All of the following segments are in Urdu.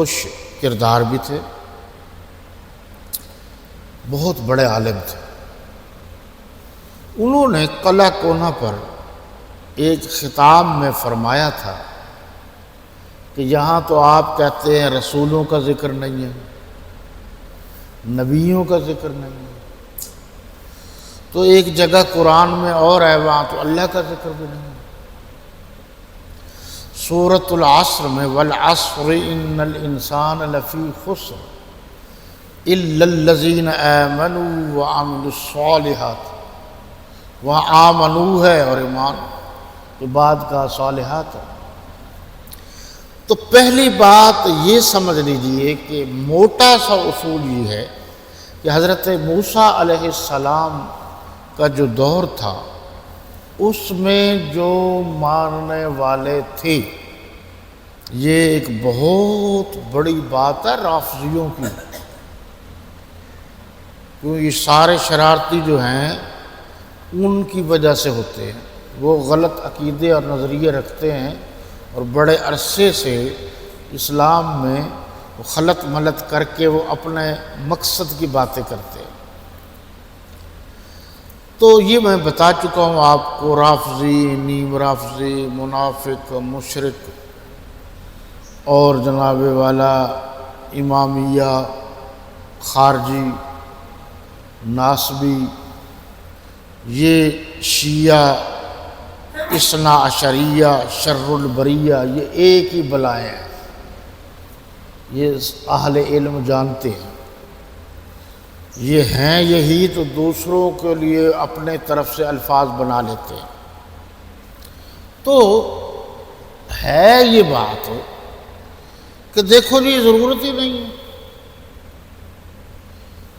خوش کردار بھی تھے، بہت بڑے عالم تھے۔ انہوں نے قلعہ کونا پر ایک خطاب میں فرمایا تھا کہ یہاں تو آپ کہتے ہیں رسولوں کا ذکر نہیں ہے، نبیوں کا ذکر نہیں ہے، تو ایک جگہ قرآن میں اور ہے وہاں تو اللہ کا ذکر بھی نہیں ہے۔ سورۃ العصر میں والعصر ان الانسان لفی خسر الا الذین آمنوا وعملوا الصالحات، وہاں آمنو ہے اور ایمان کے بعد کا صالحات ہے۔ تو پہلی بات یہ سمجھ لیجئے کہ موٹا سا اصول یہ ہے کہ حضرت موسیٰ علیہ السلام کا جو دور تھا اس میں جو ماننے والے تھے، یہ ایک بہت بڑی بات ہے رافضیوں کی، کیوں یہ سارے شرارتی جو ہیں ان کی وجہ سے ہوتے ہیں، وہ غلط عقیدے اور نظریے رکھتے ہیں اور بڑے عرصے سے اسلام میں خلط ملط کر کے وہ اپنے مقصد کی باتیں کرتے ہیں۔ تو یہ میں بتا چکا ہوں آپ کو، رافضی، نیم رافضی، منافق، مشرک اور جناب والا امامیہ، خارجی، ناصبی، یہ شیعہ، اثنا عشریہ، شر البریہ، یہ ایک ہی بلائیں ہیں، یہ اہل علم جانتے ہیں، یہ ہیں یہی تو دوسروں کے لیے اپنے طرف سے الفاظ بنا لیتے ہیں۔ تو ہے یہ بات کہ دیکھو جی ضرورت ہی نہیں ہے۔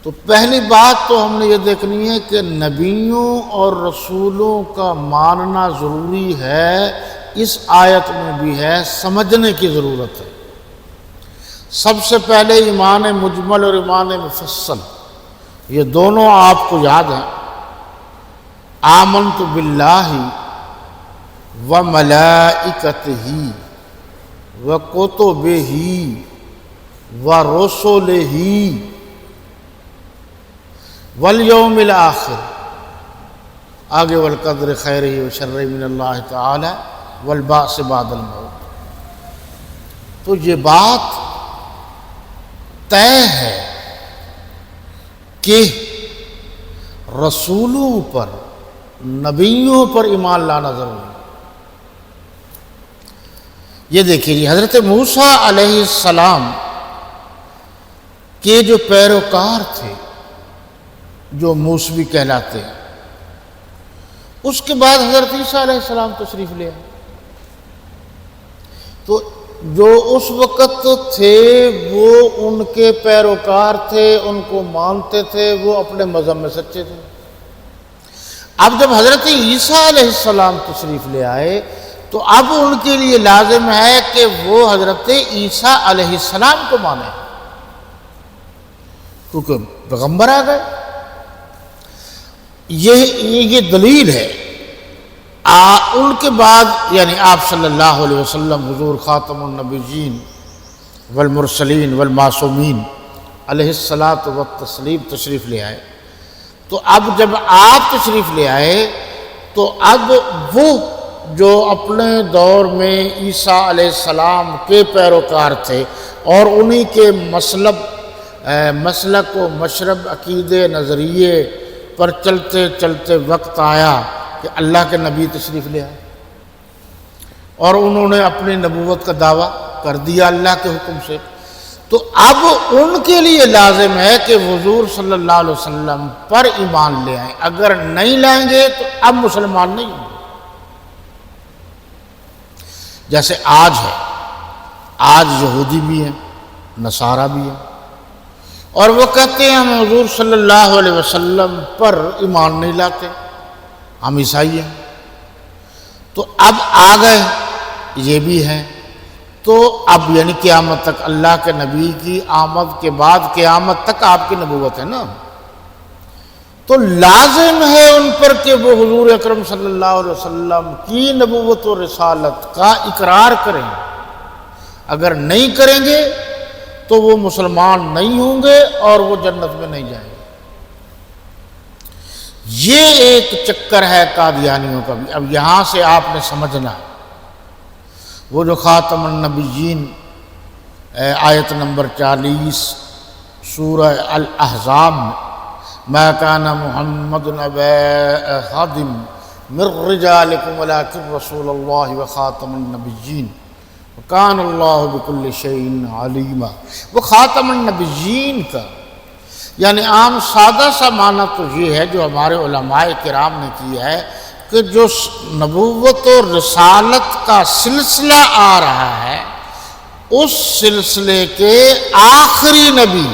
تو پہلی بات تو ہم نے یہ دیکھنی ہے کہ نبیوں اور رسولوں کا ماننا ضروری ہے، اس آیت میں بھی ہے، سمجھنے کی ضرورت ہے۔ سب سے پہلے ایمان مجمل اور ایمان مفصل، یہ دونوں آپ کو یاد ہیں۔ آمنت باللہ وملائکتہ وکتبہ ورسلہ والیوم الآخر، آگے والقدر خیرہ وشرہ من اللہ تعالی والبعث بعد الموت۔ تو یہ بات طے ہے کہ رسولوں پر، نبیوں پر ایمان لانا ضروری ہے۔ یہ دیکھیے جی، حضرت موسیٰ علیہ السلام کے جو پیروکار تھے، جو موسوی کہلاتے ہیں، اس کے بعد حضرت عیسیٰ علیہ السلام تشریف لے آئے۔ تو جو اس وقت تھے وہ ان کے پیروکار تھے، ان کو مانتے تھے، وہ اپنے مذہب میں سچے تھے۔ اب جب حضرت عیسیٰ علیہ السلام تشریف لے آئے تو اب ان کے لیے لازم ہے کہ وہ حضرت عیسیٰ علیہ السلام کو مانیں، کیونکہ پیغمبر آ گئے۔ یہ دلیل ہے۔ ان کے بعد یعنی آپ صلی اللہ علیہ وسلم حضور خاتم النبیین والمرسلین والمعصومین علیہ الصلاۃ والتسلیم تشریف لے آئے۔ تو اب جب آپ تشریف لے آئے تو اب وہ جو اپنے دور میں عیسیٰ علیہ السلام کے پیروکار تھے اور انہی کے مسلک و مشرب، عقیدے، نظریے پر چلتے چلتے وقت آیا کہ اللہ کے نبی تشریف لے آئے اور انہوں نے اپنی نبوت کا دعویٰ کر دیا اللہ کے حکم سے۔ تو اب ان کے لیے لازم ہے کہ حضور صلی اللہ علیہ وسلم پر ایمان لے آئیں، اگر نہیں لائیں گے تو اب مسلمان نہیں ہوں گے۔ جیسے آج ہے، آج یہودی بھی ہیں، نصارہ بھی ہیں، اور وہ کہتے ہیں ہم حضور صلی اللہ علیہ وسلم پر ایمان نہیں لاتے، ہم عیسائی ہیں۔ تو اب آ گئے یہ بھی ہیں، تو اب یعنی قیامت تک اللہ کے نبی کی آمد کے بعد قیامت تک آپ کی نبوت ہے نا، تو لازم ہے ان پر کہ وہ حضور اکرم صلی اللہ علیہ وسلم کی نبوت و رسالت کا اقرار کریں۔ اگر نہیں کریں گے تو وہ مسلمان نہیں ہوں گے اور وہ جنت میں نہیں جائیں گے۔ یہ ایک چکر ہے قادیانیوں کا بھی۔ اب یہاں سے آپ نے سمجھنا وہ جو خاتم النبیین آیت نمبر 40 سورہ الاحزاب میں ما کان محمد ابا احد من رجالکم ولکن رسول اللہ وخاتم النبیین وکان اللہ بکل شیء علیما، وہ خاتم النبیین کا یعنی عام سادہ سا معنی تو یہ ہے جو ہمارے علماء کرام نے کیا ہے کہ جو نبوت و رسالت کا سلسلہ آ رہا ہے اس سلسلے کے آخری نبی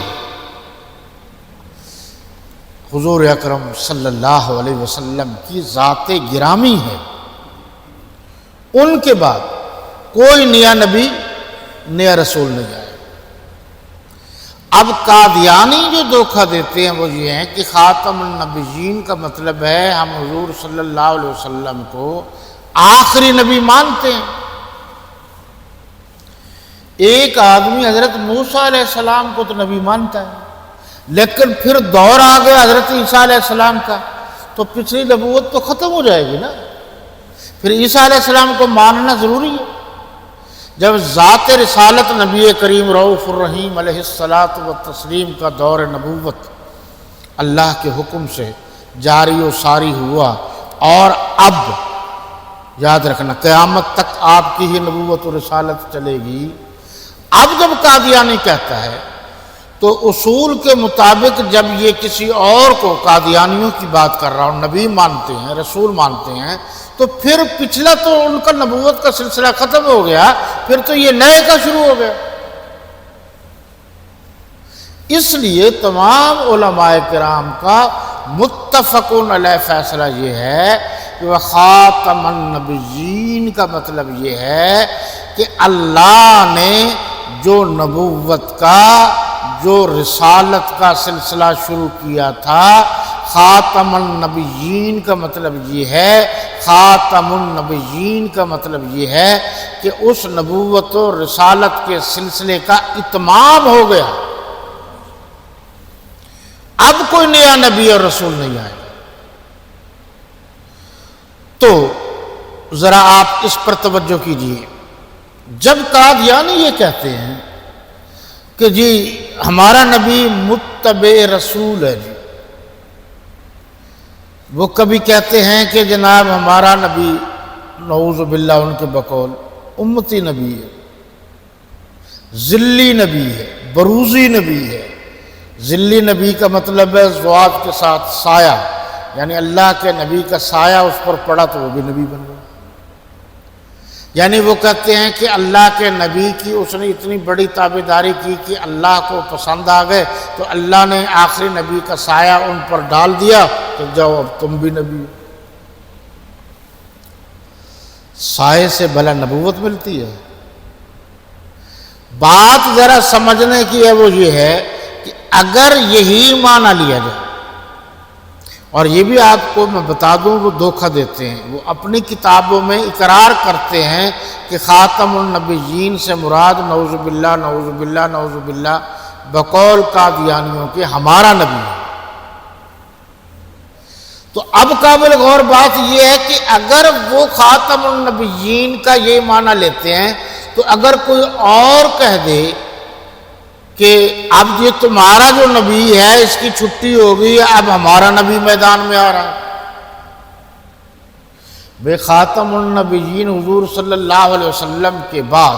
حضور اکرم صلی اللہ علیہ وسلم کی ذات گرامی ہے۔ ان کے بعد کوئی نیا نبی نیا رسول نہیں آئے۔ اب قادیانی جو دھوکہ دیتے ہیں وہ یہ ہیں کہ خاتم النبیین کا مطلب ہے ہم حضور صلی اللہ علیہ وسلم کو آخری نبی مانتے ہیں۔ ایک آدمی حضرت موسیٰ علیہ السلام کو تو نبی مانتا ہے، لیکن پھر دور آ گیا حضرت عیسیٰ علیہ السلام کا تو پچھلی نبوت تو ختم ہو جائے گی نا، پھر عیسیٰ علیہ السلام کو ماننا ضروری ہے۔ جب ذات رسالت نبی کریم رؤوف الرحیم علیہ الصلاۃ والتسلیم کا دور نبوت اللہ کے حکم سے جاری و ساری ہوا اور اب یاد رکھنا قیامت تک آپ کی ہی نبوت و رسالت چلے گی۔ اب جب قادیانی کہتا ہے تو اصول کے مطابق جب یہ کسی اور کو قادیانیوں کی بات کر رہا ہوں نبی مانتے ہیں رسول مانتے ہیں تو پھر پچھلا تو ان کا نبوت کا سلسلہ ختم ہو گیا، پھر تو یہ نئے کا شروع ہو گیا۔ اس لیے تمام علماء کرام کا متفقون علیہ فیصلہ یہ ہے کہ وہ خاتم النبیین کا مطلب یہ ہے کہ اللہ نے جو نبوت کا جو رسالت کا سلسلہ شروع کیا تھا، خاتم النبیین کا مطلب یہ ہے، خاتم النبیین کا مطلب یہ ہے کہ اس نبوت و رسالت کے سلسلے کا اتمام ہو گیا، اب کوئی نیا نبی اور رسول نہیں آئے۔ تو ذرا آپ اس پر توجہ کیجئے، جب قادیانی یہ کہتے ہیں کہ جی ہمارا نبی متبع رسول ہے، جی وہ کبھی کہتے ہیں کہ جناب ہمارا نبی نعوذ باللہ ان کے بقول امتی نبی ہے، ذلی نبی ہے، بروزی نبی ہے۔ ذلی نبی کا مطلب ہے ذوات کے ساتھ سایہ، یعنی اللہ کے نبی کا سایہ اس پر پڑا تو وہ بھی نبی بن گیا۔ یعنی وہ کہتے ہیں کہ اللہ کے نبی کی اس نے اتنی بڑی تابعداری کی کہ اللہ کو پسند آ گئے تو اللہ نے آخری نبی کا سایہ ان پر ڈال دیا کہ جاؤ اب تم بھی نبی ہو۔ سائے سے بھلا نبوت ملتی ہے؟ بات ذرا سمجھنے کی ہے، وہ یہ ہے کہ اگر یہی معنی لیا جائے، اور یہ بھی آپ کو میں بتا دوں وہ دھوکہ دیتے ہیں، وہ اپنی کتابوں میں اقرار کرتے ہیں کہ خاتم النبیین سے مراد نعوذ باللہ نعوذ باللہ نعوذ باللہ بقول قادیانیوں کے ہمارا نبی ہے۔ تو اب قابل غور بات یہ ہے کہ اگر وہ خاتم النبیین کا یہ معنی لیتے ہیں تو اگر کوئی اور کہہ دے کہ اب یہ تمہارا جو نبی ہے اس کی چھٹی ہوگی، اب ہمارا نبی میدان میں آ رہا ہے، بے خاتم النبیین حضور صلی اللہ علیہ وسلم کے بعد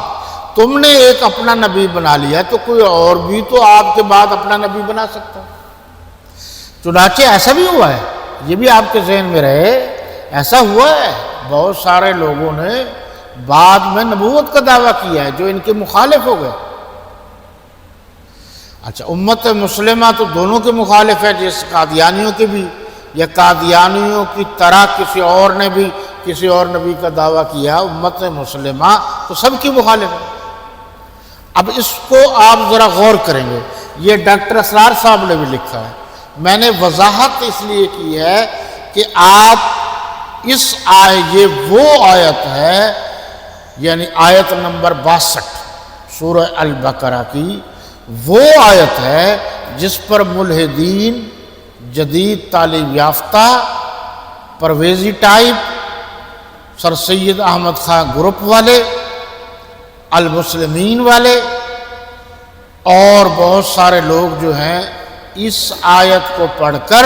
تم نے ایک اپنا نبی بنا لیا تو کوئی اور بھی تو آپ کے بعد اپنا نبی بنا سکتا ہے۔ چنانچہ ایسا بھی ہوا ہے، یہ بھی آپ کے ذہن میں رہے، ایسا ہوا ہے بہت سارے لوگوں نے بعد میں نبوت کا دعویٰ کیا ہے جو ان کے مخالف ہو گئے۔ اچھا امت مسلمہ تو دونوں کے مخالف ہے، جس قادیانیوں کے بھی، یا قادیانیوں کی طرح کسی اور نے بھی کسی اور نبی کا دعویٰ کیا، امت مسلمہ تو سب کی مخالف ہے۔ اب اس کو آپ ذرا غور کریں گے، یہ ڈاکٹر اسرار صاحب نے بھی لکھا ہے، میں نے وضاحت اس لیے کی ہے کہ آپ یہ وہ آیت ہے، یعنی آیت نمبر 62 سورہ البقرہ کی، وہ آیت ہے جس پر ملحدین، جدید تعلیم یافتہ، پرویزی ٹائپ، سر سید احمد خان گروپ والے، المسلمین والے اور بہت سارے لوگ جو ہیں اس آیت کو پڑھ کر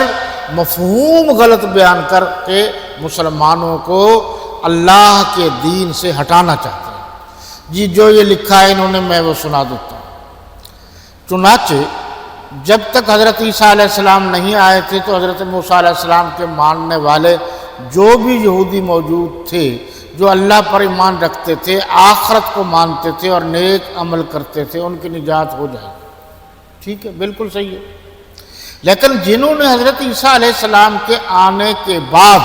مفہوم غلط بیان کر کے مسلمانوں کو اللہ کے دین سے ہٹانا چاہتے ہیں۔ جی جو یہ لکھا ہے انہوں نے، میں وہ سنا دیتا ہوں۔ چنانچہ جب تک حضرت عیسیٰ علیہ السلام نہیں آئے تھے تو حضرت موسیٰ علیہ السلام کے ماننے والے جو بھی یہودی موجود تھے، جو اللہ پر ایمان رکھتے تھے، آخرت کو مانتے تھے اور نیک عمل کرتے تھے، ان کی نجات ہو جائے گی۔ ٹھیک ہے، بالکل صحیح ہے۔ لیکن جنہوں نے حضرت عیسیٰ علیہ السلام کے آنے کے بعد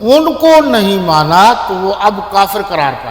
ان کو نہیں مانا تو وہ اب کافر قرار پائے۔